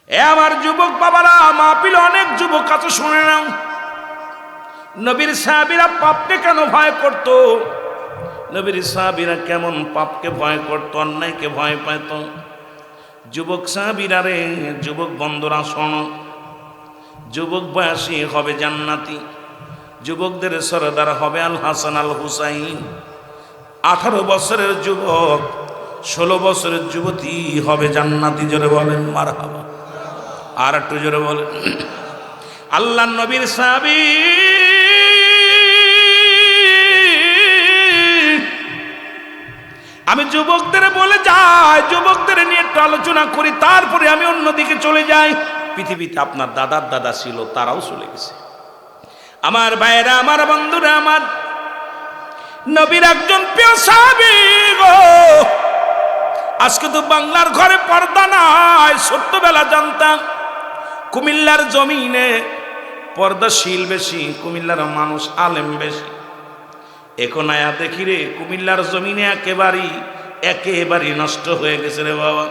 এ আমার যুবক বাবারা, মাহফিল অনেক যুবক আছে, শুনে নাও। নবীর সাহাবীরা পাপকে কেন ভয় করত? নবীর সাহাবীরা কেমন পাপকে ভয় করত, অন্যায়কে ভয় পাইত? যুবক সাহাবীরা রে, যুবক বন্ধুরা শোনো, যুবক বয়সী হবে জান্নাতি, যুবকদের সরদার হবে আল হাসান আল হুসাইন। 18 বছরের যুবক 16 বছরের যুবতী হবে জান্নাতি। জোরে বলেন মারহাবা। আর একটু জোরে বলেন। আল্লাহ নবীর সাহাবী আমি যুবকদের বলে যাই, যুবকদের নিয়ে একটু আলোচনা করি, তারপরে আমি অন্যদিকে চলে যাই। পৃথিবীতে আপনার দাদার দাদা ছিল, তারাও চলে গেছে। আমার ভাইয়েরা, আমার বন্ধুরা, আমার নবীর একজন প্রিয় সাহাবী গো। আজকে তো বাংলার ঘরে পর্দা নাই, ছোট্টবেলা জানতাম কুমিল্লার জমিনে পর্দাশীল বেশি, কুমিল্লার মানুষ আলেম বেশি। এখন আয়া দেখি রে, কুমিল্লার জমিনে একেবারেই নষ্ট হয়ে গেছে রে বাবা।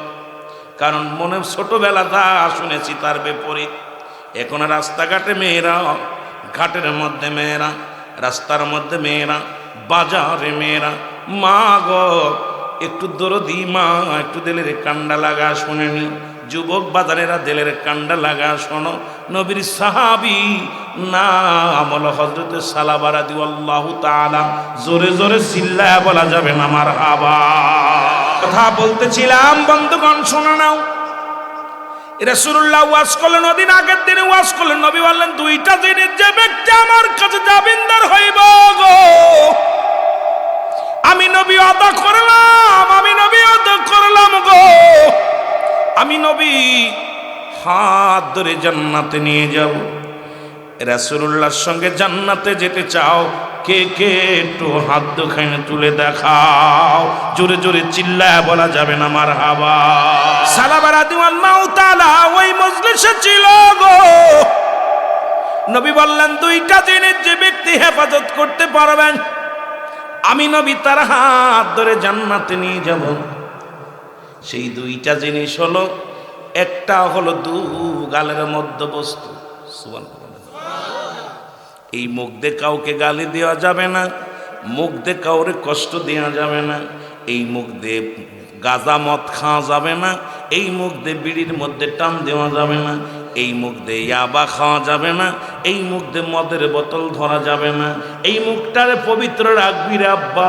কারণ মনে ছোটবেলা যা শুনেছি তার বিপরীত। এখন রাস্তাঘাটে মেয়েরা, ঘাটের মধ্যে মেয়েরা, রাস্তার মধ্যে মেয়েরা, বাজারে মেয়েরা। মা গো, একটু দরদি মা, একটু দিলের কান্ডা লাগা শোনেনি। যুবক বাজারেরা দিলের কান্ডা লাগা শোনো। নবীর সাহাবী নাম হলো হযরত সালাবা রাদিয়াল্লাহু তাআলা। জোরে জোরে চিল্লায়া বলা যাবে না মারহাবা। কথা বলতেছিলাম বন্ধুগণ, শোনো নাও। রাসূলুল্লাহ ওয়াজ করলেন, ওদিন আগের দিনে ওয়াজ করলেন। নবী বললেন, দুইটা জিনিস যে ব্যক্তি আমার কাছে জামিনদার হইব গো, আমি নবী আদা করলাম, আমি নবী আদা করলাম গো, আমি নবী হাত ধরে জান্নাতে নিয়ে যাব। রাসূলুল্লাহর সঙ্গে জান্নাতে যেতে চাও? কে কে একটু হাত দুখানে তুলে দেখাও। জোরে জোরে চিল্লায় বলা যাবে না মারহাবা। সালাবা রাদিয়াল্লাহু তাআলা ওই মজলিসে ছিল গো। নবী বললেন, দুইটা জিনিস যে ব্যক্তি হেফাজত করতে পারবেন, আমি নবী তার হাত ধরে জান্নাতে নিয়ে যাব। সেই দুইটা জিনিস হলো, একটা হলো গালের মধ্যবস্তু। সুবহানাল্লাহ। এই মুখ দিয়ে কাউকে গালি দেওয়া যাবে না, মুখ দিয়ে কাউরে কষ্ট দেওয়া যাবে না, এই মুখ দিয়ে গাঁজা মদ খাওয়া যাবে না, এই মুখ দিয়ে বিড়ির মধ্যে টান দেওয়া যাবে না, এই মুখ দিয়ে ইয়াবা খাওয়া যাবে না, এই মুখ দিয়ে মদের বোতল ধরা যাবে না। এই মুখটারে পবিত্র রাখবি রে আব্বা।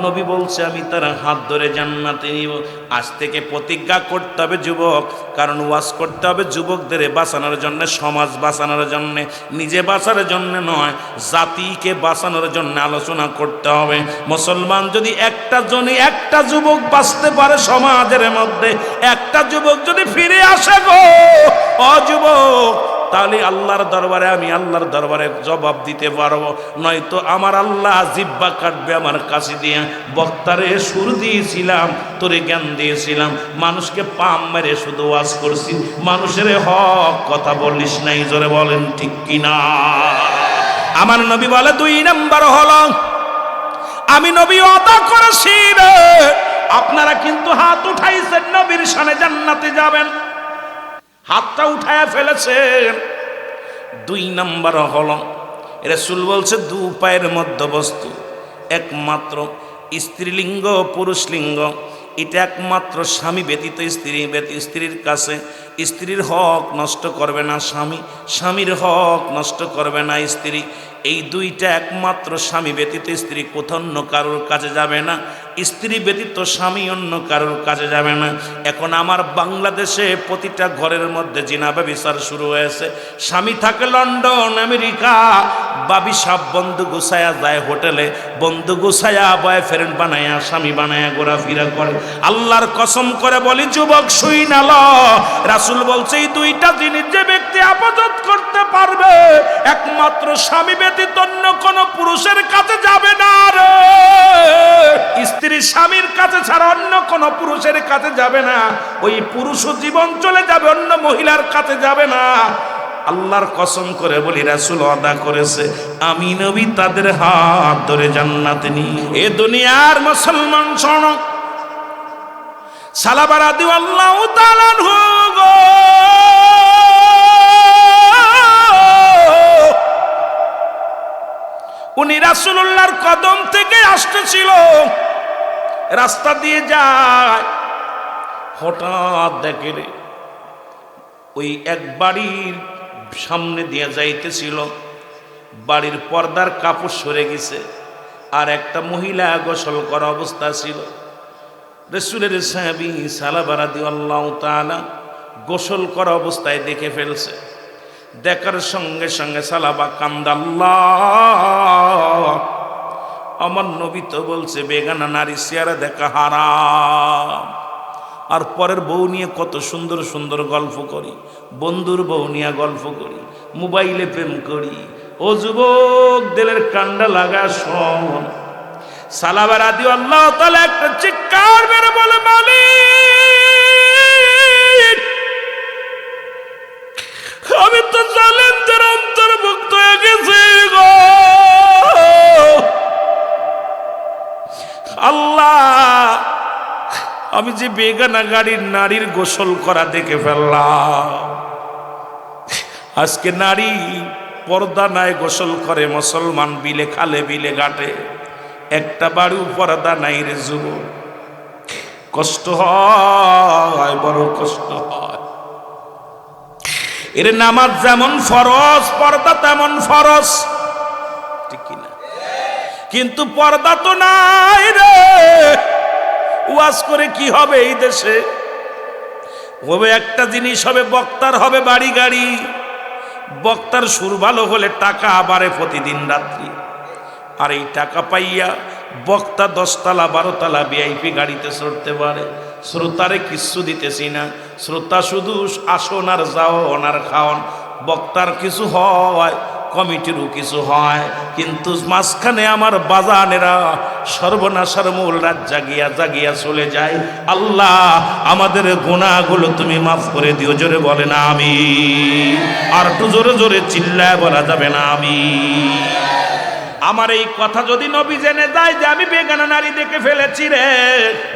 নবী বলছে, আমি তার হাত ধরে জান্নাতে নিব। আজ থেকে প্রতিজ্ঞা করতে হবে যুবক, কারণ ওয়াজ করতে হবে যুবকদের বাঁচানোর জন্য, সমাজ বাঁচানোর জন্য, নিজে বাঁচার জন্য নয়, জাতিকে বাঁচানোর জন্য আলোচনা করতে হবে। মুসলমান যদি একটা যুবক বাঁচতে পারে সমাজের মধ্যে, একটা যুবক যদি ফিরে আসে গো অযুবক, তাহলে আল্লাহর দরবারে, আমি আল্লাহর দরবারে জবাব দিতে পারবো। নয়তো আমার আল্লাহ জিব্বা কাটবে আমার কাছে দিয়ে। বক্তারে সুর দিয়েছিলাম, তোরে জ্ঞান দিয়েছিলাম, মানুষকে পাম মেরে শুধু ওয়াজ করছি, মানুষের হক কথা বলিস নাই। জোরে বলেন ঠিক কিনা? আমার নবী বলে, 2 নাম্বার হলো, আমি নবী ওয়াদা করেছি রে। আপনারা কিন্তু হাত উঠাইছেন, নবীর শানে জান্নাতে যাবেন, হাতটা উঠায় ফেলেছেন। 2 নাম্বার হলো, রাসূল বলছে, 2 পায়ের মধ্যবস্তু, একমাত্র স্ত্রীলিঙ্গ পুরুষলিঙ্গ, এটা একমাত্র স্বামী ব্যতীত স্ত্রীর কাছে স্ত্রীর হক নষ্ট করবে না স্বামী, স্বামীর হক নষ্ট করবে না স্ত্রী। এই দুইটা একমাত্র স্বামী ব্যতীত স্ত্রী কোথাও অন্য কারোর কাছে যাবে না, স্ত্রী ব্যতীত স্বামী অন্য কারোর কাছে যাবে না। এখন আমার বাংলাদেশে প্রতিটা ঘরের মধ্যে জিনা ব্যভিচার শুরু হয়েছে। স্বামী থাকে লন্ডন, আমেরিকা, বাবি সাপ বন্ধু গুছায়া যায় হোটেলে, বন্ধু গুছায়া বয়ফ্রেন্ড বানায়া স্বামী বানায়া ঘোরাফেরা করে। আল্লাহর কসম করে বলি যুবক, শুই না ল, রাসূল বলছে, এই দুইটা জিনিস যে ব্যক্তি আপাদত করতে পারবে, একমাত্র স্বামী ব্যতীত অন্য কোন পুরুষের কাছে যাবে না রে। স্ত্রী স্বামীর কাছে ছাড়া অন্য কোন পুরুষের কাছে যাবে না। ওই পুরুষও জীবন চলে যাবে, অন্য মহিলার কাছে যাবে না। আল্লাহর কসম করে বলি, রাসূল ওয়াদা করেছে, আমি নবী তাদের হাত ধরে জান্নাতে নিয়ে। এ দুনিয়ার মুসলমান শোনো, সালাবা রাদিয়াল্লাহু তাআলা আনহু গো, উনি রাসূলুল্লাহর কদম থেকে আসতেছিল, রাস্তা দিয়ে যায়, হঠাৎ দেখে রে ওই এক বাড়ির সামনে দিয়ে যাইতেছিল, বাড়ির পর্দার কাপড় সরে গেছে, আর একটা মহিলা গোসল করা অবস্থা ছিল। রাসূলের সাহাবী সালাবা রাদিয়াল্লাহু তাআলা গোসল করা অবস্থায় দেখে ফেলছে। দেখার সঙ্গে সঙ্গে সালাবা কান্দা, আল্লাহ, আমার নবী তো বলছে বেগানা নারী চেহারা দেখা হারাম, আর পরের বউ নিয়ে কত সুন্দর সুন্দর গল্প করি, বন্ধুর বউ নিয়ে গল্প করি, মোবাইলে প্রেম করি। ও যুবক, দিলের কান্ডা লাগা শোন। সালাবা রাদিয়াল্লাহু তাআলা একটা চিৎকার মেরে বলে, মালিক, আমি তো জালেমদের অন্তর্ভুক্ত হয়ে গেছি গো আল্লাহ, আমি যে বেগানা গাড়ির নারীর গোসল করা দেখে ফেললাম। আজকে নারী পর্দা নাই গোসল করে, মুসলমান বিলে খালে বিলে ঘাটে, একটা বাড়ি পর্দা নাই রে যুবক। কষ্ট হয়, বড় কষ্ট হয়। এর নামাজ যেমন ফরজ, পর্দা তেমন ফরজ, ঠিক কিনা? কিন্তু পর্দা তো নাই রে। ওয়াজ করে কি হবে এই দেশে? হবে একটা জিনিস, হবে বক্তার হবে বাড়ি গাড়ি, বক্তার সুর ভালো হলে টাকা বাড়ে প্রতিদিন রাত্রি, আর এই টাকা পাইয়া বক্তা 10 তলা 12 তলা ভিআইপি গাড়িতে চড়তে পারে। শ্রোতারে কিচ্ছু দিতেছি না, শ্রোতা শুধু আসন আর যাওন আর খাওন। বক্তার কিছু হয়, কমিটিরও কিছু হয়, কিন্তু মাঝখানে আমার বাজানেরা সর্বনাশার মূল রাত জাগিয়া জাগিয়া চলে যায়। আল্লাহ, আমাদের গুনাহগুলো তুমি মাফ করে দিও। জোরে বলে না আমি, আর একটু জোরে জোরে চিল্লায় বলা যাবে না আমি। আমার এই কথা যদি নবী জেনে যায় যে আমি বেগানা নারী দেখে ফেলেছি রে,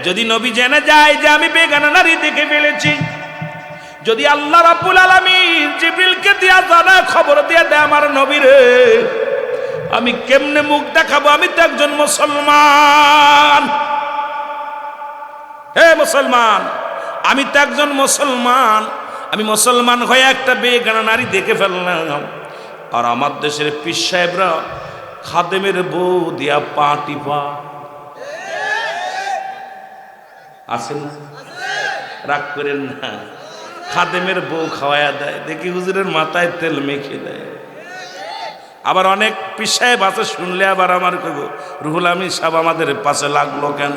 যদি নবী জেনে যায় যে আমি বেগানা নারী দেখে ফেলেছি, যদি আল্লাহ রাব্বুল আলামিন জিবরিলকে দিয়া জানা খবর দিয়ে দেয় আমার নবী রে, আমি কেমনে মুখ দেখাবো? আমি তো একজন মুসলমান। হে মুসলমান, আমি তো একজন মুসলমান। আমি মুসলমান হয়ে একটা বেগানা নারী দেখে ফেললাম, আর আমার দেশের পীর সাহেবরা খাদেমের বউ দিয়া পা টিপা আছেন, রাগ করেন না, খাদেমের বউ খাওয়ায়া দেয়, দেখি হুজুরের মাথায় তেল মেখে দেয়। আবার অনেক পীর সাহেব আছে, শুনলে আবার আমার কইব, রুহুল আমিন সাহেব আমাদের পাশে লাগলো কেন?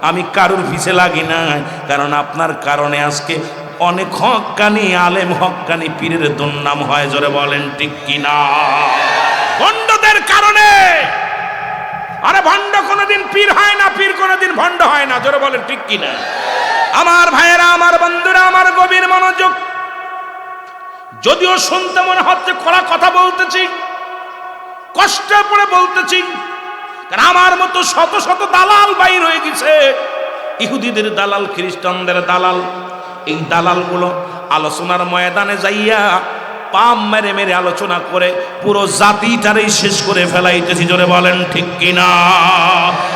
আমি কারুর পিছে লাগি না, কারণ আপনার কারণে আজকে অনেক হক্কানি আলেম, হক্কানি পীরের দুর্নাম হয়। জোরে বলেন ঠিক কিনা? ভণ্ডদের কারণে। আরে ভণ্ড কোনোদিন পীর হয় না, পীর কোনোদিন ভণ্ড হয় না। জোরে বলেন ঠিক কিনা? আমার ভাইয়েরা, আমার বন্ধুরা, আমার গভীর মনোযোগ। যদিও শুনতে মনে হচ্ছে কড়া কথা বলতেছি, কষ্টে পড়ে বলতেছি, কারণ আমার মতো শত শত দালাল বাইর হয়ে গেছে, ইহুদিদের দালাল, খ্রিস্টানদের দালাল। এই দালালগুলো আলোচনার ময়দানে যাইয়া পাম মেরে মেরে আলোচনা করে পুরো জাতিটারই শেষ করে ফেলাইতেছি। জোরে বলেন ঠিক কিনা?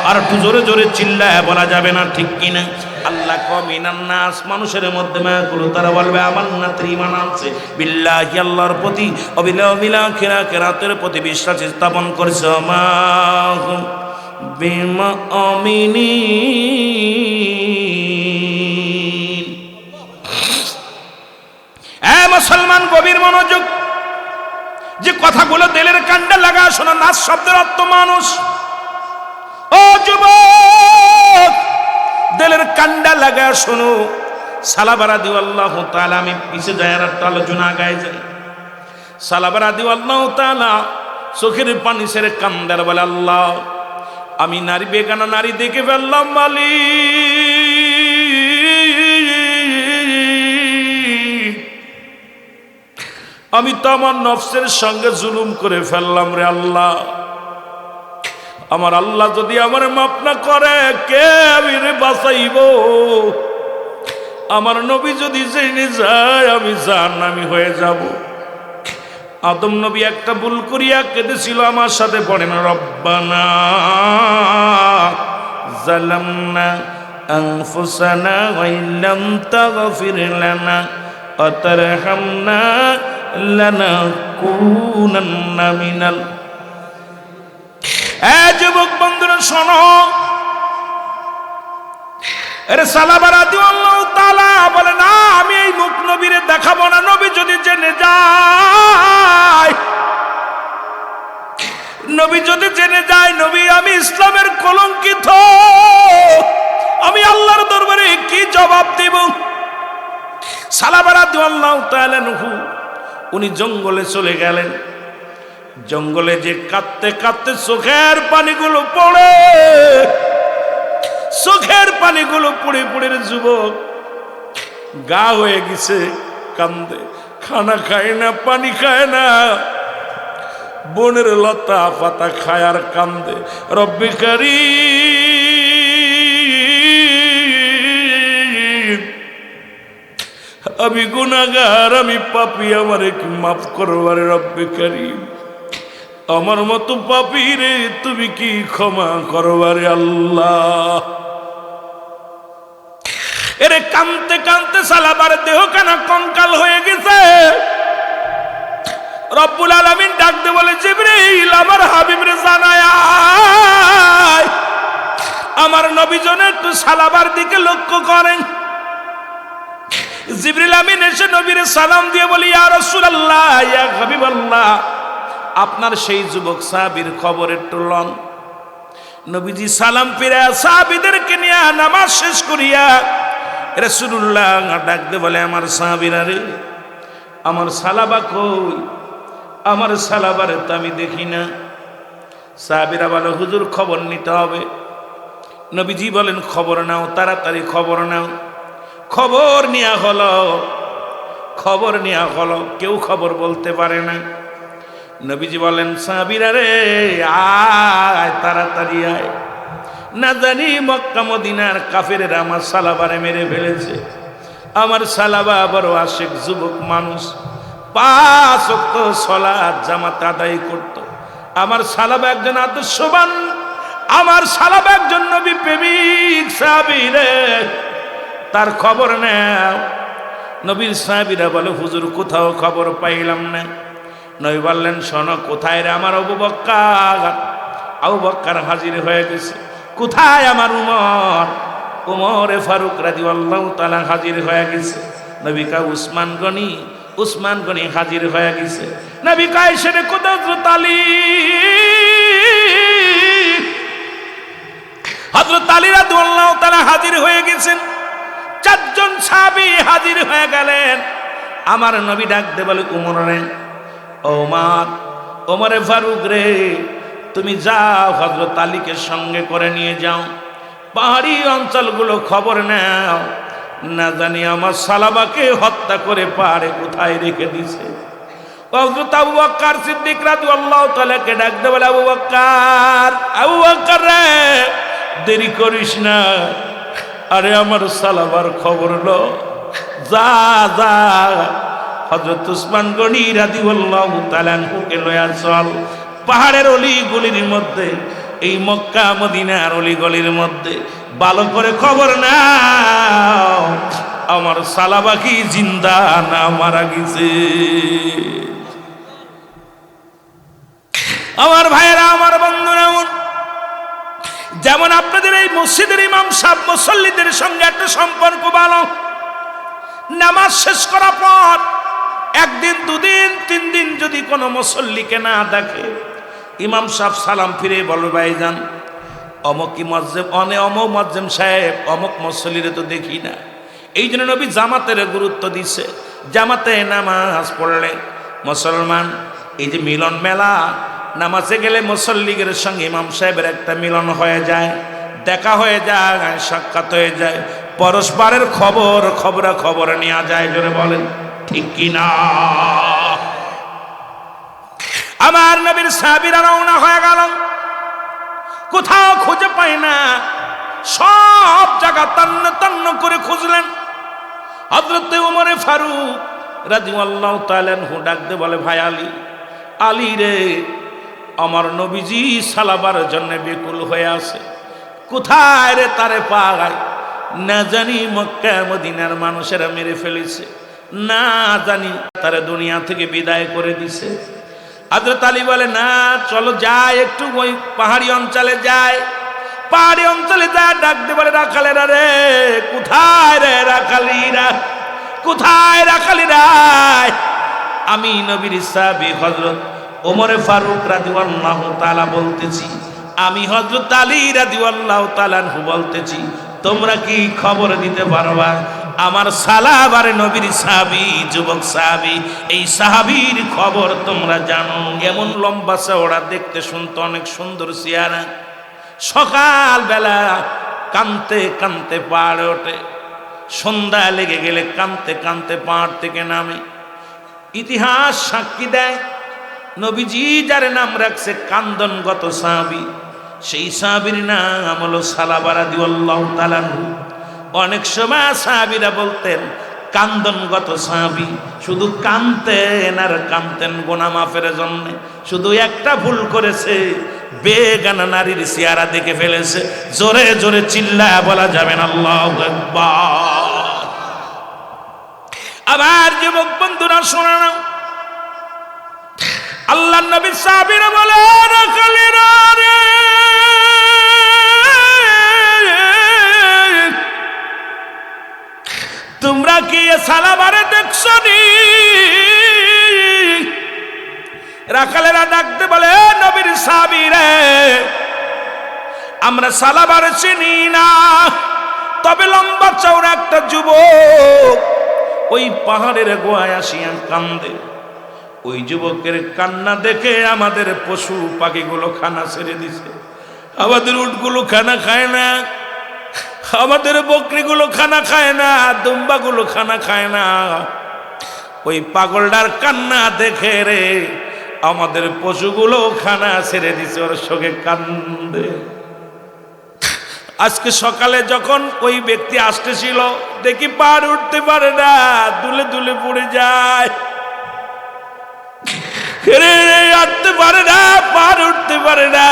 আর একটু জোরে জোরে চিল্লায় বলা যাবে না ঠিক কিনা? আল্লাহ কমিনান নাস, মানুষের মধ্যে মায়া করো, তারা বলবে আমান্না, ঈমান আনছে বিল্লাহি, আল্লাহর প্রতি, অবিল আখিরাতের প্রতি বিশ্বাস স্থাপন করেছে। মা হুম বিমুমিনিন। এ মুসলমান, গভীর মনোযোগ। যে কথাগুলো দিলের কান্ডে লাগা শোনো, নাস শব্দের অর্থ মানুষ। ও যুবক, দিলের কান্ডা লাগা শোনো। সালাবা রাদিয়াল্লাহু তাআলা, আমি পিছে যাই আর একটা আলোচনা গায়ে যাই। সালাবা রাদিয়াল্লাহু তাআলা চোখের পানি ছেড়ে কান্দার বলে, আল্লাহ, আমি নারী, বেগানা নারী দেখে ফেললাম মালিক। আমি তো আমার নফসের সঙ্গে জুলুম করে ফেললাম রে আল্লাহ। আমার আল্লাহ যদি আমার মাফ না করে, কে আমি রে বাঁচাইব? আমার নবী যদি জেনে যায় আমি জাহান্নামী হয়ে যাব। আদম নবী একটা ভুল করিয়া কেঁদেছিল, আমার সাথে পড়েন, রব্বানা যালামনা আনফুসানা ওয়া ইল্লাম তাগফির লানা ওয়া তারহামনা লানাকুনান্না মিনাল। যুবক বন্ধুরা শোনো, আরে সালাবা রাদিয়াল্লাহু তাআলা বলে, না আমি এই মুখ নবীরে দেখাবো না, নবী যদি জেনে যায়, নবী যদি জেনে যায় নবী আমি ইসলামের কলঙ্কিত, আমি আল্লাহর দরবারে কি জবাব দেব। সালাবা রাদিয়াল্লাহু তাআলা উনি জঙ্গলে চলে গেলেন। জঙ্গলে যে কাঁদতে কাঁদতে চোখের পানিগুলো পড়ে, চোখের পানিগুলো পড়ে পড়ে যুবক গা হয়ে গেছে, কান্দে, খানা খায় না, পানি খায় না, বনের লতা পাতা খায় আর কান্দে, রব্বি কারীম আমি গুনাহগার, আমি পাপী, আমারে কি মাফ করবারে রব্বি কারীম, আমার মতো পাপী রে তুমি কি ক্ষমা করবারে আল্লাহ। এরে কাঁদতে কাঁদতে সালাবার দেহ কানা কঙ্কাল হয়ে গেছে। রব্বুল আলামিন ডাক দিয়ে বলে, জিবরিল আমার হাবিবরে জানায় আমার নবী জন একটু সালাবার দিকে লক্ষ্য করেন। জিবরিল আমিন এসে নবীরে সালাম দিয়ে বলি, ইয়া রাসূলুল্লাহ, ইয়া হাবিবাল্লাহ, আপনার সেই যুবক সাহাবীর খবর একটু লন। নবীজি সালাম ফিরে সাহাবীদেরকে নিয়ে নামাজ শেষ করিয়া রাসূলুল্লাহ ডাক দিয়ে বলে, আমার সাহাবীরা রে, আমার সালাবা কই, আমার সালাবারে তো আমি দেখি না। সাহাবীরা বলে, হুজুর খবর নিতে হবে। নবীজি বলেন, খবর নাও, তাড়াতাড়ি খবর নাও। খবর নেওয়া হলো, খবর নেওয়া হলো, কেউ খবর বলতে পারে না। নবীজি বলেন, সাহাবীরা রে আয়, তাড়াতাড়ি আয়, না জানি মক্কা মদিনার কাফেরেরা আমার সালাবারে মেরে ফেলেছে। আমার সালাবা বড় আশেক যুবক মানুষ, 5 ওয়াক্ত সালাত জামাত আদায় করত। আমার সালাবা একজন আদর্শবান, আমার সালাবা একজন নবী প্রেমিক সাহাবী রে, তার খবর নাও। নবীর সাহাবীরা বলে, হুজুর কোথাও খবর পাইলাম না। নবী বললেন, শোনো, কোথায় রে আমার আবু বকর? আবু বকর হাজির হয়ে গেছে। কোথায় আমার উমর? উমরে ফারুক রাদিয়াল্লাহু তাআলা হাজির হয়ে গেছে। নবী কা উসমান গনি, উসমান গনি হাজির হয়ে গেছে। নবী কা এসে কোথায় হযরত আলী, হযরত আলী রাদিয়াল্লাহু তাআলা হাজির হয়ে গেছেন। 4 জন সাহাবী হাজির হয়ে গেলেন। আমার নবী ডাক দে বলে, উমর রে, ওমর, ওমরে ফারুক রে, তুমি যাও হযরত আলীকে সঙ্গে করে নিয়ে যাও, পাহাড়ি অঞ্চলগুলো খবর নাও, না জানি আমার সালাবাকে হত্যা করে পাহাড়ে কোথায় রেখে দিছে। হযরত আবু বকর সিদ্দিক রাদিয়াল্লাহু তাআলা কে ডাক দে বলে, আবু বকর, আবু বকর রে, দেরি করিস না, আরে আমার সালাবার খবর লো, যা যা হযরত উসমান গনি রাদিয়াল্লাহু তাআলা কে লয়া চল, পাহাড়ের অলিগলির মধ্যে, এই মক্কা মদিনার অলিগলির মধ্যে ভালো করে খবর নাও, আমার সালাবা কি জিন্দা না মারা গেছে। আমার ভাইয়েরা, আমার বন্ধুরা, যেমন আপনাদের এই মসজিদের ইমাম সাহেব মুসল্লিদের সঙ্গে একটা সম্পর্ক ভালো, নামাজ শেষ করার পর 1 দিন 2 দিন 3 দিন যদি কোনো মুসল্লিকে না দেখে, ইমাম সাহেব সালাম ফিরে বলবে, ভাইজান অমুক মুয়াজ্জিম, অমুক মুয়াজ্জিম সাহেব অমুক মুসল্লিরে তো দেখি না। এই জন্য নবী জামাতের গুরুত্ব দিছে। জামাতে নামাজ পড়লে মুসলমান, এই যে মিলন মেলা, নামাজে গেলে মুসল্লিদের সঙ্গে ইমাম সাহেবের একটা মিলন হয়ে যায়, দেখা হয়ে যায়, সাক্ষাৎ হয়ে যায়, পরস্পরের খবর নেওয়া যায়। জোরে বলেন ঠিক কিনা? আমার নবীর সাহাবীরা রওনা হয়ে গেল, কোথাও খুঁজে পায় না, সব জায়গা তন্ন তন্ন করে খুঁজলেন। হযরত ওমর ফারুক রাদিয়াল্লাহু তাআলা আনহু ডাক দিয়ে বলে, ভাই আলী, আলী রে, আমার নবীজি সালাবার জন্য বিকুল হয়ে আছে, কোথায় রে তারে পায়? না জানি মক্কা মদিনার মানুষেরা মেরে ফেলেছে, না জানি তারে দুনিয়া থেকে বিদায় করে দিছে। হযরত আলী বলে, না চলো যাই, একটু ওই পাহাড়ি অঞ্চলে যাই। পাহাড়ি অঞ্চলে যা ডাক দিয়ে বলে, রাখালেরা রে, কোথায় রে রাখালিরা, কোথায় রাখালিরা? আমি নবীর সাহাবী হযরত ওমর ফারুক রাদিয়াল্লাহু তাআলা বলতেছি, আমি হযরত আলী রাদিয়াল্লাহু তাআলা আনহু বলতেছি, তোমরা কি খবর দিতে পারবা আমার সালাবারে নবীর সাহাবী, যুবক সাহাবী, এই সাহাবীর খবর তোমরা জানো? এমন লম্বা চওড়া, দেখতে শুনতে অনেক সুন্দর চেহারা। সকাল বেলা কানতে কানতে পাহাড়ে ওঠে, সন্ধ্যা লেগে গেলে কানতে কানতে পাহাড় থেকে নামে। ইতিহাস সাক্ষী দেয়, নবীজি যার নাম রাখছে কান্দনগত সাহাবী, সেই সাহাবীর নাম হলো সালাবা রাদিয়াল্লাহু তাআলা আনহু। অনেক সময় সাহাবীরা বলতেন কান্দনগত সাহাবী, শুধু কানতেন আর কানতেন গুনাহ মাফের জন্য। শুধু একটা ভুল করেছে, বেগানা নারীর চেহারা দেখে ফেলেছে। জোরে জোরে চিল্লায়া বলা যাবে না আল্লাহু আকবার। আবার যুবক বন্ধুরা শোনো না, আল্লাহর নবী সাহাবীরা বলে, রাখালেরা রে, তোমরা কি সালাবারে দেখছো নি? রাখালেরা ডাকতে বলে, নবীর সাহাবী রে, আমরা সালাবারে চিনি না, তবে লম্বা চওড়া একটা যুবক ওই পাহাড়ের গোয়ায় আসিয়া কান্দে। ওই যুবকের কান্না দেখে আমাদের পশু পাখিগুলো খানা ছেড়ে দিছে, আমাদের উটগুলো খানা খায় না, আমাদের বকরিগুলো খানা খায় না, দুম্বাগুলো খানা খায় না। ওই পাগলটার কান্না দেখে রে আমাদের পশুগুলো খানা ছেড়ে দিছে, ওর সঙ্গে কান্দে। আজকে সকালে যখন ওই ব্যক্তি আসতেছিল, দেখি পাহাড় উঠতে পারে না, দুলে দুলে পড়ে যায়, হাঁটতে পারে না, পাহাড় উঠতে পারে না।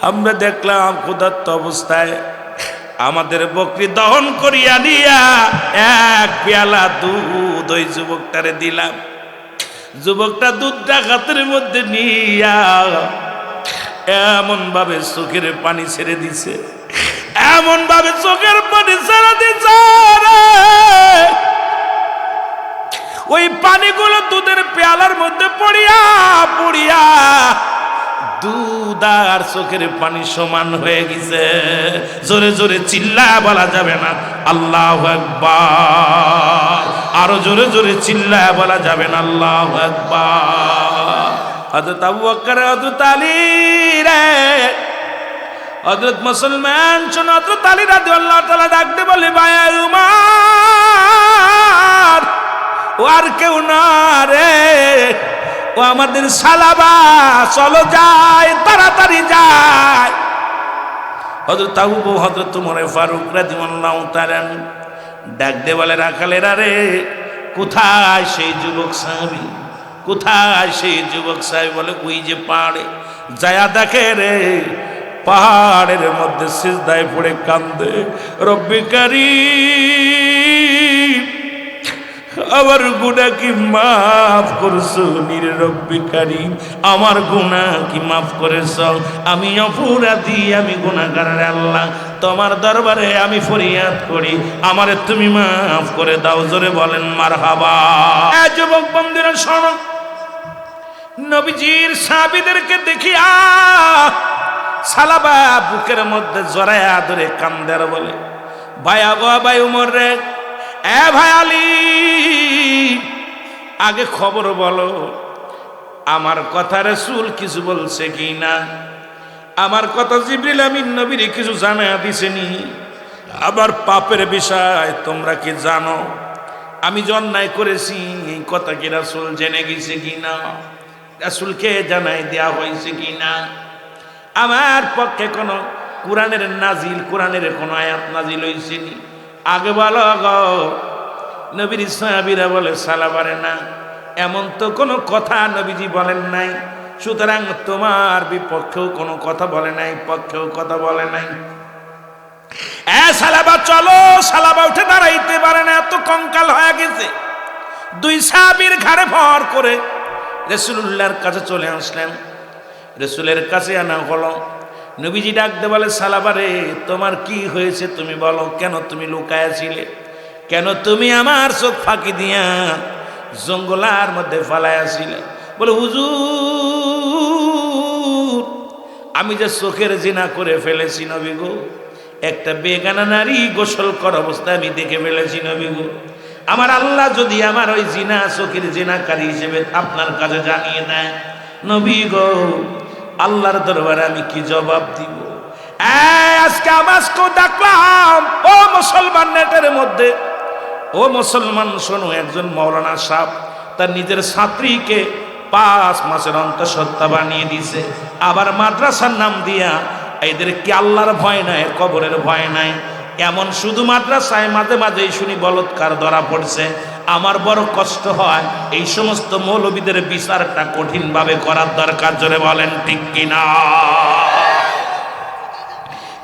আমরা দেখলাম ক্ষুধার্ত অবস্থায় আমাদের বকরি দহন করিয়া নিয়া এক পেয়ালা দুধ ওই যুবকটারে দিলাম। যুবকটা দুধটা হাতের মধ্যে নিয়া এমন ভাবে চোখের পানি ছেড়ে দিছে, এমন ভাবে চোখের পানি ছেড়ে দিছে, ওই পানিগুলো দুধের পেয়ালার মধ্যে পড়িয়া পড়িয়া দুধ আর চোখের পানি সমান হয়ে গেছে। জোরে জোরে চিল্লায়া বলা যাবে না আল্লাহু আকবার? আরো জোরে জোরে চিল্লায়া বলা যাবে না আল্লাহু আকবার? হযরত আবু বকর, হযরত আলী রে, হযরত মুসলমান শোনো, হযরত আলী রাদিয়াল্লাহু তাআলা ডাকতে বলে, ভাই উমর, ও আর কেউ না রে, ও আমাদের সালাবা, চলো যাই, তাড়াতাড়ি যাই। হযরত আবু, হযরত ওমর ফারুক রাদিয়াল্লাহু তাআলা ডাক দিয়ে বলে, রাখালেরা রে, কোথায় সেই যুবক সাহাবী, কোথায় সেই যুবক সাহাবী? বলে, ওই যে পাহাড়ে। যায়া দেখে রে, পাহাড়ের মধ্যে সিজদায় পড়ে কান্দে, রব্বি কারীম, আমার গুনাহ কি মাফ করছো? নিরে রব্বি কারীম, আমার গুনাহ কি মাফ করেছো? আমি অপরাধী, আমি গুনাহগার আল্লাহ, তোমার দরবারে আমি ফরিয়াদ করি, আমারে তুমি মাফ করে দাও। জোরে বলেন মারহাবা। যুবক বন্ধুরা শোনো, নবীজির সাহাবীদেরকে দেখিয়া সালাবা বুকের মধ্যে জড়ায়া ধরে কান্দে আর বলে, ভাই আবু, ভাই উমর রে, এ ভাই আলী, আগে খবর বলো, আমার কথা রাসূল কিছু বলছে কি না? আমার কথা জিবরিল আমিন নবীরে কিছু জানায়া দিছেনি? আমার পাপের বিষয় তোমরা কি জানো? আমি যে অন্যায় করেছি এই কথা কি রাসূল জেনে গেছে কি না? রাসূলকে জানাই দেয়া হয়েছে কি না? আমার পক্ষে কোনো কোরআনের কোনো আয়াত নাজিল হয়েছেনি? আগে বলো গো। নবীর সাহাবীরা বলে, সালাবারে না, এমন তো কোনো কথা নবীজি বলেন নাই। সুতরাং তোমার বিপক্ষেও কোনো কথা বলে নাই, পক্ষেও কথা বলে নাই। সালাবা চলো, সালাবা উঠে দাঁড়াইতে পারে না, এত কঙ্কাল হয়ে গেছে। দুই সাহাবীর ঘাড়ে ভর করে রাসূলুল্লাহর কাছে চলে আসলেন। রাসূলের কাছে আনা হলো। নবীজি ডাকতে বলে, সালাবা রে, তোমার কি হয়েছে তুমি বলো, কেন তুমি লুকায়াছিলে, কেন তুমি আমার চোখ ফাঁকি দিয়া জঙ্গলার মধ্যে ফালাইয়াছিলে? বলে, হুজুর, আমি যে চোখের জিনা করে ফেলেছি নবী গো, একটা বেগানা নারী গোসল করা অবস্থায় আমি দেখে ফেলেছি নবী গো। আমার আল্লাহ যদি আমার ওই জিনা, চোখের জিনাকারী হিসেবে আপনার কাছে জানিয়ে দেয় নবী গো, আল্লাহর দরবারে আমি কি জবাব দিব? আজকে আমাজকেও ডাকলাম, ও মুসলমান নেটের মধ্যে, ও মুসলমান শোনো, একজন মৌলানা সাহেব তার নিজের ছাত্রীকে 5 মাসের অন্তঃসত্ত্বা বানিয়ে দিছে, আবার মাদ্রাসার নাম দিয়া এদের কি আল্লাহর ভয় নাই, কবরের ভয় নাই? এমন শুধু মাদ্রাসায় মাঝে মাঝে শুনি বলৎকার ধরা পড়ছে। আমার বড় কষ্ট হয়, এই সমস্ত মৌলবীদের বিচারটা কঠিনভাবে করার দরকার, জোরে বলেন ঠিক কিনা?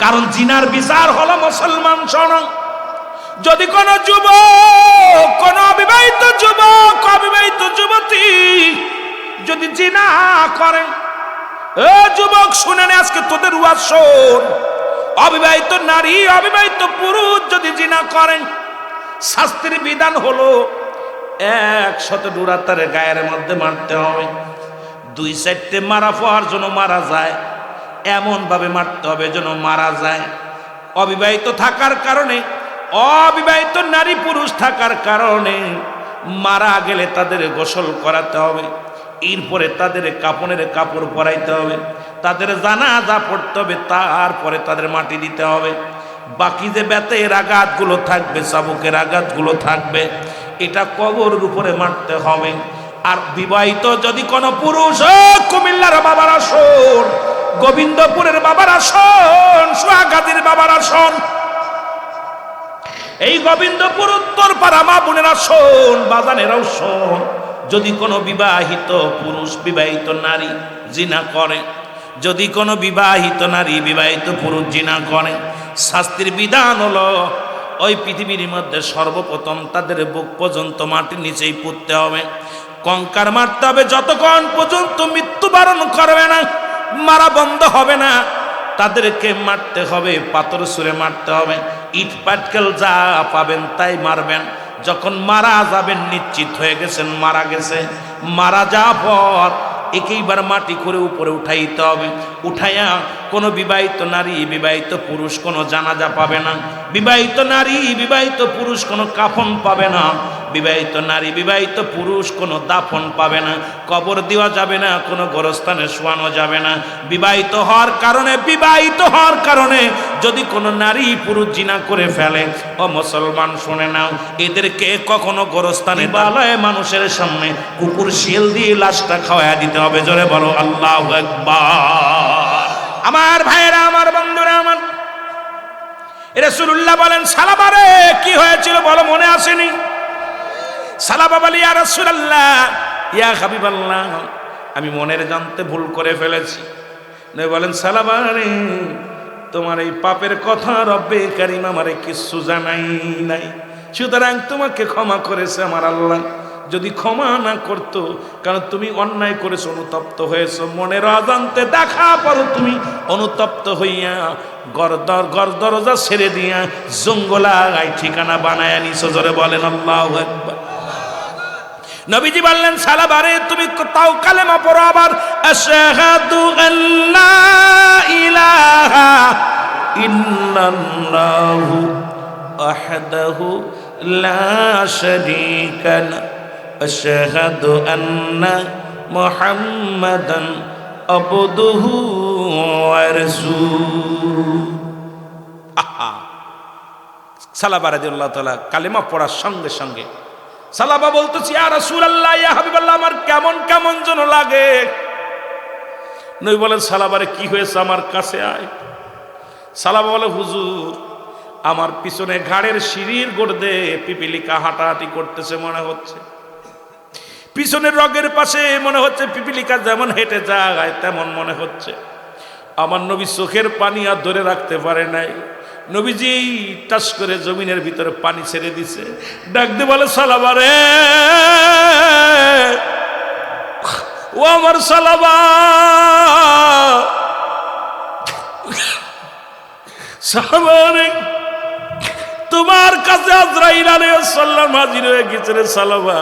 কারণ জিনার বিচার হলো, মুসলমান শোনো, যদি কোন যুবক, কোন অবিবাহিত যুবক, অবিবাহিত যুবতী যদি জিনা করেন, ও যুবক শুনেন, আজকে তোদের ওয়াজ শোন, অবিবাহিত নারী, অবিবাহিত পুরুষ যদি জিনা করেন, শাস্তির বিধান হলো 100 ডুরা তার গায়ের মধ্যে মারতে হবে। 2-4টে মারা পাওয়ার জন্য মারা যায়, এমন ভাবে মারতে হবে যেন মারা যায়। অবিবাহিত থাকার কারণে, অবিবাহিত নারী পুরুষ থাকার কারণে মারা গেলে তাদের গোসল করাতে হবে, এরপরে তাদের কাপনের কাপড় পরাইতে হবে, তাদের জানাজা পড়তে হবে, তারপরে তাদের মাটি দিতে হবে। বাকি যে বেতের আঘাতগুলো থাকবে, চাবুকের আঘাতগুলো থাকবে, এটা কবরের উপরে মারতে হবে। আর বিবাহিত যদি কোনো পুরুষ, কুমিল্লার বাবারা শোন, গোবিন্দপুরের বাবারা শোন, সোহাগাজীর বাবারা শোন, এই গোবিন্দপুর উত্তরপাড়া মা বোনেরা শোন, বাজানেরাও শোন, যদি কোনো বিবাহিত পুরুষ, বিবাহিত নারী জিনা করে, যদি কোনো বিবাহিত নারী, বিবাহিত পুরুষ জিনা করে, শাস্তির বিধান হলো ওই পৃথিবীর মধ্যে সর্বপ্রথম তাদের বুক পর্যন্ত মাটির নিচেই পুঁততে হবে, কঙ্কার মারতে হবে, যতক্ষণ পর্যন্ত মৃত্যুবরণ করবে না, মারা বন্ধ হবে না, তাদেরকে মারতে হবে, পাথর ছুঁড়ে মারতে হবে, ইট পাটকেল যা পাবেন তাই মারবেন। যখন মারা যাবেন, নিশ্চিত হয়ে গেছেন মারা গেছে, মারা যাওয়ার পর একেইবার মাটি করে উপরে উঠাইতে হবে। উঠাইয়া কোনো বিবাহিত নারী, বিবাহিত পুরুষ কোনো জানাজা পাবে না, বিবাহিত নারী, বিবাহিত পুরুষ কোনো কাফন পাবে না, বিবাহিত নারী, বিবাহিত পুরুষ কোনো দাফন পাবে না, কবর দেওয়া যাবে না, কোনো গোরস্থানে শোয়ানো যাবে না। বিবাহিত হওয়ার কারণে, বিবাহিত হওয়ার কারণে যদি কোনো নারী পুরুষ জিনা করে ফেলে, ও মুসলমান শুনে নাও, এদেরকে কখনো গোরস্থানে বালায় মানুষের সামনে কুকুর শিল দিয়ে লাশটা খাওয়া দিতে হবে, জোরে বলো আল্লাহু আকবার। আমার ভাইয়েরা, আমার বন্ধুরা, আমার রাসূলুল্লাহ বলেন, সালাবারে কি হয়েছিল বলো, মনে আসেনি? সালাবা বলি, ইয়া রাসূলুল্লাহ, ইয়া হাবিবাল্লাহ, আমি মনের জানতে ভুল করে ফেলেছি। নবী বলেন, সালাবারে, তোমার এই পাপের কথা রব্বে কারীম আমারে কিছু জানাই নাই, সুতরাং তোমাকে ক্ষমা করেছে আমার আল্লাহ। যদি ক্ষমা না করতো, কারণ তুমি অন্যায় করেছো, অনুতপ্ত হয়েছো, মনের অজান্তে দেখা পড়ো তুমি অনুতপ্ত হইয়া গর দরজা ছেড়ে দিয়া জঙ্গলায় ঠিকানা বানায় নিছো, জোরে বলেন আল্লাহু আকবার। নবীজি বললেন, সালাবারে তুমি তাও কালেমা পড়ো, আবার আশহাদু আল্লা ইলাহা ইল্লাল্লাহু ওয়াহদাহু লা শারীকা লাহু আশহাদু আন্না মুহাম্মাদান আবদুহু ওয়া রাসূলুহু। সালাবা রাদিয়াল্লাহু তাআলা কালেমা পড়ার সঙ্গে সঙ্গে সালাবা বলতেছি, ইয়া রাসূলুল্লাহ, ইয়া হাবিবাল্লাহ, আমার কেমন কেমন যেন লাগে। নবী বলেন, সালাবারে কি হয়েছে, আমার কাছে আয়। সালাবা বলে, হুজুর, আমার পিছনে ঘাড়ের সিঁড়ির গোড়দে পিপিলিকা হাঁটাহাঁটি করতেছে মনে হচ্ছে, পিছনের রগের পাশে মনে হচ্ছে পিপিলিকা যেমন হেঁটে যায় তেমন মনে হচ্ছে। আমার নবী চোখের পানি আর ধরে রাখতে পারে নাই। নবীজি টাস করে জমিনের ভিতরে পানি ছেড়ে দিছে, ডাক দিয়ে বলে সালাবা রে, ও আমার সালাবা, সালাবা রে, তোমার কাছে আজরাইল আলাইহিস সালাম হাজির হয়ে গেছে রে সালাবা।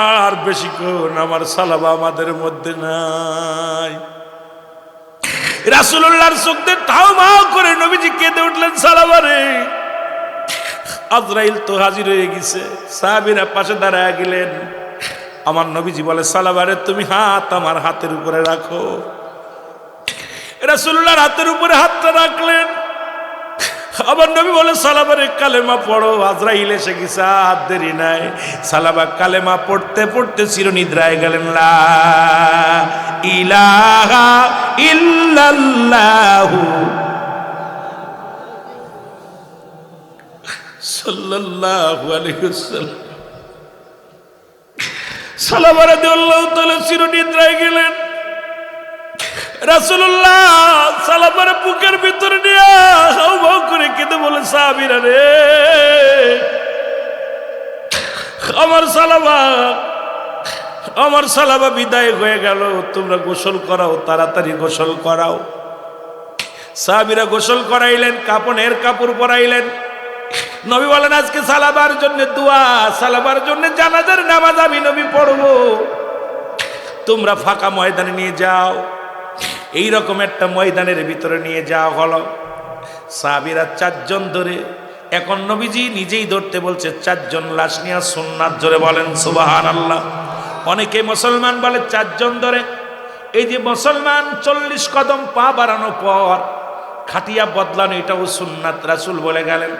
আর বেশিক্ষণ আমার সালাবা আমাদের মধ্যে নাই। রাসূলুল্লাহর চোখ দিয়ে তাও মাও করে নবীজি কেঁদে উঠলেন, সালাবা রে, আজরাইল তো হাজির হয়ে গেছে। সাহাবীরা পাশে দাঁড়ায় গেলেন। আমার নবীজি বলে, সালাবা রে, তুমি হাত আমার হাতের উপরে রাখো। রাসূলুল্লাহর হাতের উপরে হাতটা রাখলেন। আবার নবী বলে, সালাবা রে, কালেমা পড়ো, আজরাইল এসে গেছে, আর দেরি নাই। সালাবা কালেমা পড়তে পড়তে চিরনিদ্রায় গেলেন। লা ইলাহা ইল্লাল্লাহু সাল্লাল্লাহু আলাইহি ওয়াসাল্লাম। সালাবা রাদিয়াল্লাহু তাআলা চিরনিদ্রায় গেলেন। রাসূলুল্লাহ সালাবার বুকের ভিতরে নিয়ে হাউ হাউ করে কেঁদে বলে, সাহাবীরা রে, আমার সালাবা বিদায় হয়ে গেল, তোমরা গোসল করাও, তাড়াতাড়ি গোসল করাও। সাহাবীরা গোসল করাইলেন, কাপড়ের কাপড় পরাইলেন। নবী বলেন, আজকে সালাবার জন্য দোয়া, সালাবার জন্য জানাজার নামাজ আমি নবী পড়বো, তোমরা ফাঁকা ময়দানে নিয়ে যাও। এইরকম একটা ময়দানের ভিতরে নিয়ে যাওয়া হলো। সাহাবীরা 4 জন ধরে, এখন নবীজি নিজেই ধরতে বলছে, 4 জন লাশ নিয়ে সুন্নাত জোরে বলেন সুবহানাল্লাহ। অনেকে মুসলমান বলে 4 জন ধরে। এই যে মুসলমান 40 কদম পা বাড়ানোর পর খাটিয়া বদলানো, এটাও সুন্নাত। রাসূল বলে গেলেন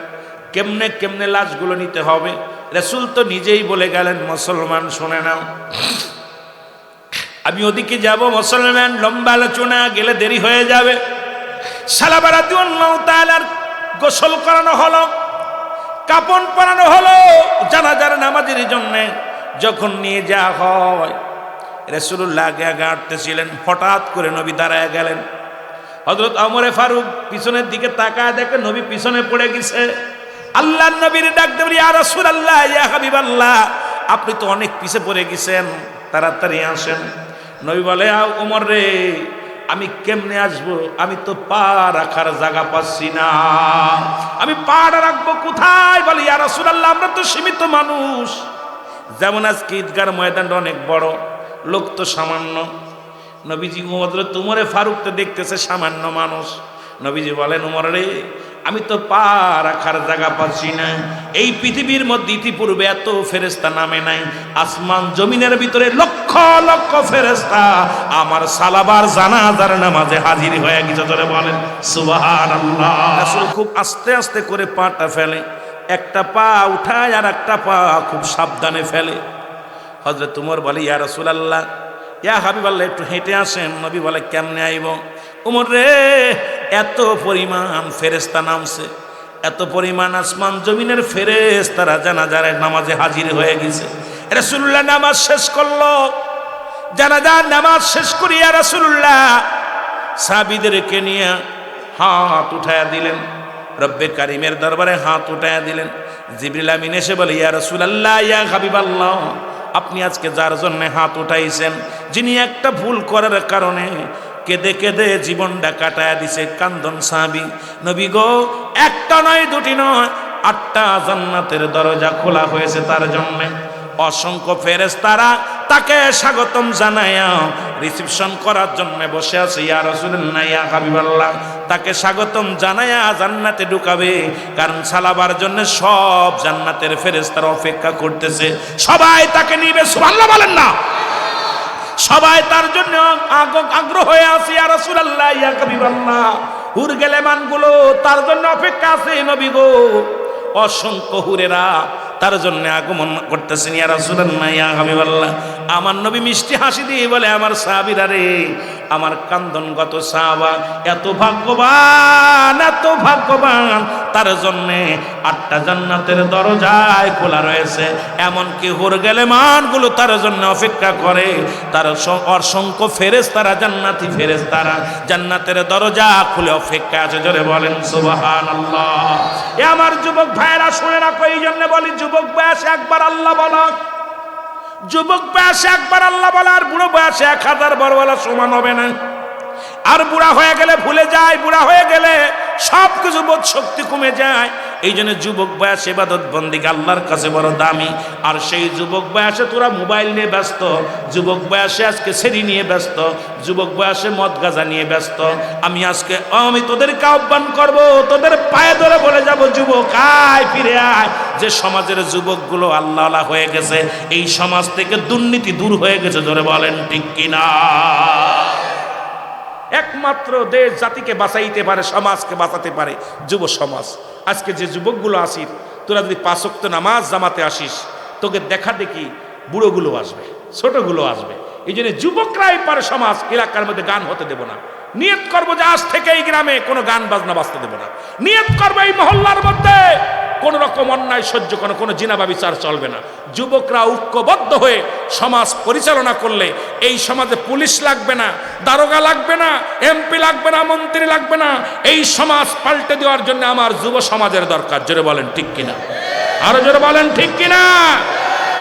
কেমনে কেমনে লাশগুলো নিতে হবে। রাসূল তো নিজেই বলে গেলেন, মুসলমান শুনে নাও, আমি ওদিকে যাব, মুসলমান লম্বা আলোচনা গেলে দেরি হয়ে যাবে। সালাবা রাদিয়াল্লাহু তাআলার গোসল করানো হলো, কাপন পরানো হলো জানাজার নামাজের জন্য। যখন নিয়ে যাওয়া হয়, রাসূলুল্লাহ আগে আগে হাঁটতেছিলেন, হঠাৎ করে নবী দাঁড়ায় গেলেন। হযরত ওমর ফারুক পিছনের দিকে তাকায় দেখে নবী পিছনে পড়ে গেছে। আল্লাহর নবীর ডাক দিয়ে বলি, ইয়া রাসূলুল্লাহ, ইয়া হাবিবাল্লাহ, আপনি তো অনেক পিছে পড়ে গেছেন, তাড়াতাড়ি আসেন। নবী বলে, ওমর রে, আমি কেমনে আসবো, আমি তো পা রাখার জায়গা পাচ্ছি না, আমি পাটা রাখবো কোথায়? বলে, ইয়া রাসূলুল্লাহ, আমরা তো সীমিত মানুষ। যেমন আজকে ঈদগার ময়দানটা অনেক বড়, লোক তো সামান্য। নবীজি ওমর ফারুক তো দেখতেছে সামান্য মানুষ। নবীজি বলেন, ওমর রে, আমি তো পা রাখার জায়গা পাচ্ছি না। এই পৃথিবীর মধ্যে ইতিপূর্বে এত ফেরেশতা নামে নাই। আসমান জমিনের ভিতরে লক্ষ লক্ষ ফেরেশতা আমার সালাবার জানাজার নামাজে হাজির হয়ে গেছে। ধরে বলেন সুবহানাল্লাহ। রাসূল খুব আস্তে আস্তে করে পাটা ফেলে, একটা পা উঠায় আর একটা পা খুব সাবধানে ফেলে। হযরত ওমর বলে, ইয়া রাসূলুল্লাহ, ইয়া হাবিবাল্লাহ, একটু হেঁটে আসেন। নবী বলে, কেমনে আইব? ওমর রে, এত পরিমাণ ফেরেশতা নামছে, এত পরিমাণ আসমান জমিনের ফেরেশতারা জানাজার নামাজে হাজির হয়ে গেছে। রাসূলুল্লাহ নামাজ শেষ করলো, জানাজার নামাজ শেষ করিয়া রাসূলুল্লাহ সাহাবীদেরকে নিয়ে হাত উঠায়া দিলেন, রব্বে কারিমের দরবারে হাত উঠায়া দিলেন। জিবরিল আমিন এসে বলে, ইয়া রাসূলুল্লাহ, ইয়া হাবিবাল্লাহ, আপনি আজকে যার জন্য হাত উঠাইছেন, যিনি একটা ভুল করার কারণে কেঁদে কেঁদে জীবনটা কাটায়া দিছে, কান্দন সাহাবী, নবী গো, একটা নয় দুটি নয়, 8টা জান্নাতের দরজা খোলা হয়েছে তার জন্য। অসংখ্য ফেরেশতারা তাকে স্বাগতম জানায়া রিসিপশন করার জন্য বসে আছে। ইয়া রাসূলুল্লাহ, ইয়া হাবিবাল্লাহ, তাকে স্বাগতম জানায়া জান্নাতে ঢুকাবে। কারণ সালাবার জন্য সব জান্নাতের ফেরেশতারা অপেক্ষা করতেছে, সবাই তাকে নিবে। সুবহানাল্লাহ বলেন না? সবাই তার জন্য আগ্রহ হয়ে আছে। ইয়া রাসূলুল্লাহ, ইয়া হাবিবাল্লাহ, হুর গেলেমানগুলো তার জন্য অপেক্ষা আছে। নবী গো, অসংখ্য হুরেরা তার জন্য আগমন করতেছেন। ইয়া রাসূলুল্লাহ, ইয়া হাবিবাল্লাহ, আমার নবী মিষ্টি হাসি দিয়ে বলে, আমার সাহাবীরা রে, আমার কান্দনগত সাহাবা এত ভাগ্যবান, এত ভাগ্যবান, তার জন্যে 8টা জান্নাতের দরজায় খোলা রয়েছে। এমনকি হুর গেলে মানগুলো তার জন্য অপেক্ষা করে। তার অসংখ্য ফেরেশতারা, জান্নাতি ফেরেশতারা জান্নাতের দরজা খুলে অপেক্ষা আছে। জোরে বলেন সুবহানাল্লাহ। এ আমার যুবক ভাইরা শুনে রাখো, এই জন্য বলি যুবক বয়সে একবার আল্লাহ বলা, যুবক বয়সে একবার আল্লাহ বলা আর বুড়ো বয়সে 1000 বার বলা সমান হবে না। আর বুড়া হয়ে গেলে ভুলে যায়, বুড়া হয়ে গেলে সব কিছু বোধ শক্তি কমে যায়। এই জন্য যুবক বয়সে ইবাদত বন্দেগী আল্লাহর কাছে বড় দামি। আর সেই যুবক বয়সে তোরা মোবাইল নিয়ে ব্যস্ত, যুবক বয়সে আজকে সেরি নিয়ে ব্যস্ত, যুবক বয়সে মদ গাঁজা নিয়ে ব্যস্ত। আমি তোদেরকে আহ্বান করব, তোদের পায়ে ধরে বলে যাব, যুবক আয়, ফিরে আয়। যে সমাজের যুবকগুলো আল্লাহ হয়ে গেছে, এই সমাজ থেকে দুর্নীতি দূর হয়ে গেছে। জোরে বলেন ঠিক কিনা? একমাত্র দেশ জাতিকে বাঁচাইতে পারে, সমাজকে বাঁচাতে পারে যুব সমাজ। আজকে যে যুবকগুলো আসিস, তোরা যদি 5 ওয়াক্ত নামাজ জামাতে আসিস, তোকে দেখা দেখি বুড়োগুলো আসবে, ছোটগুলো আসবে। এই জন্য যুবকরাই পারে সমাজ। এলাকার মধ্যে গান হতে দেব না। নিয়ত করবো যে আজ থেকে এই গ্রামে কোনো গান বাজনা বাজতে দেব না। নিয়ত করবো এই মহল্লার মধ্যে কোন রকম অন্যায় সহ্য কোনো জিনাবা বিচার চলবে না। যুবকরা ঐক্যবদ্ধ হয়ে সমাজ পরিচালনা করলে এই সমাজে পুলিশ লাগবে না, দারোগা লাগবে না, এমপি লাগবে না, মন্ত্রী লাগবে না। এই সমাজ পাল্টে দেওয়ার জন্য আমার যুব সমাজের দরকার। জোরে বলেন ঠিক কিনা? আরো জোরে বলেন ঠিক কিনা?